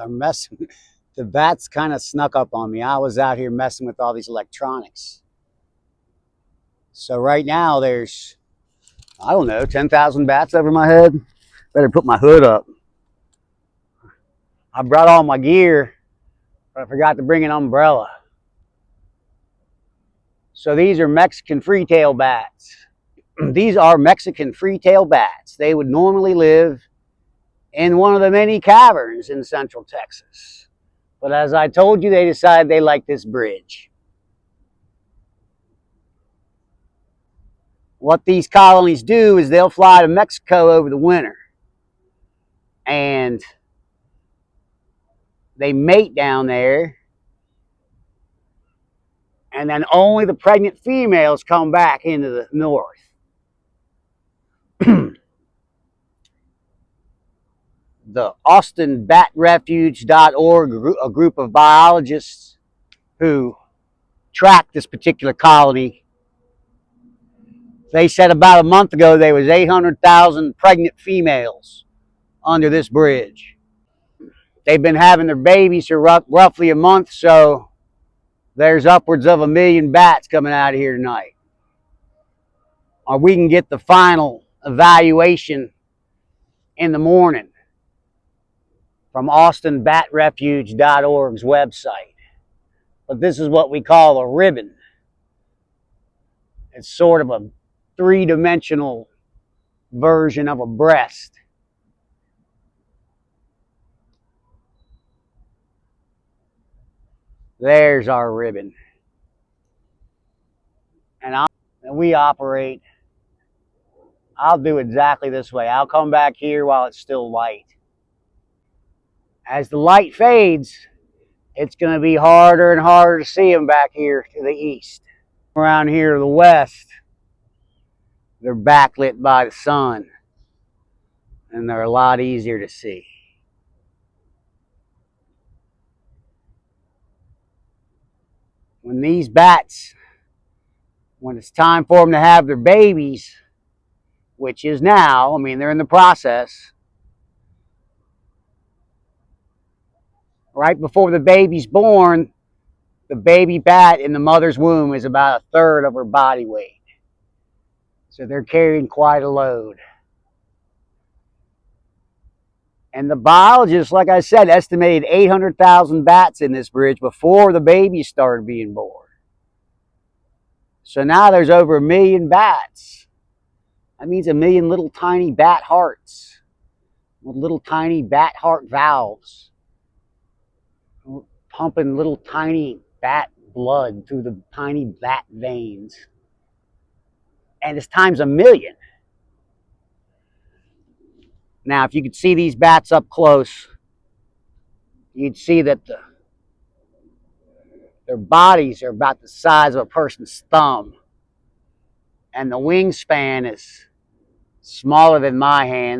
I'm messing. The bats kind of snuck up on me. I was out here messing with all these electronics. So right now there's, I don't know, 10,000 bats over my head. Better put my hood up. I brought all my gear, but I forgot to bring an umbrella. So these are Mexican free-tail bats. These are Mexican free-tail bats. They would normally live in one of the many caverns in central Texas. But as I told you, they decided they like this bridge. What these colonies do is they'll fly to Mexico over the winter. And they mate down there. And then only the pregnant females come back into the north. The AustinBatRefuge.org, a group of biologists who track this particular colony, they said about a month ago there was 800,000 pregnant females under this bridge. They've been having their babies for roughly a month, so there's upwards of 1 million bats coming out of here tonight. Or we can get the final evaluation in the morning from AustinBatRefuge.org's website. But this is what we call a ribbon. It's sort of a three-dimensional version of a breast. There's our ribbon. And we operate, I'll do exactly this way. I'll come back here while it's still light. As the light fades, it's going to be harder and harder to see them back here to the east. Around here to the west, they're backlit by the sun, and they're a lot easier to see. When these bats, when it's time for them to have their babies, which is now, I mean, they're in the process, right before the baby's born, the baby bat in the mother's womb is about 1/3 of her body weight. So they're carrying quite a load. And the biologists, like I said, estimated 800,000 bats in this bridge before the babies started being born. So now there's over 1 million bats. That means 1 million little tiny bat hearts with little tiny bat heart valves, pumping little tiny bat blood through the tiny bat veins. And it's times 1 million. Now, if you could see these bats up close, you'd see that their bodies are about the size of a person's thumb. And the wingspan is smaller than my hand.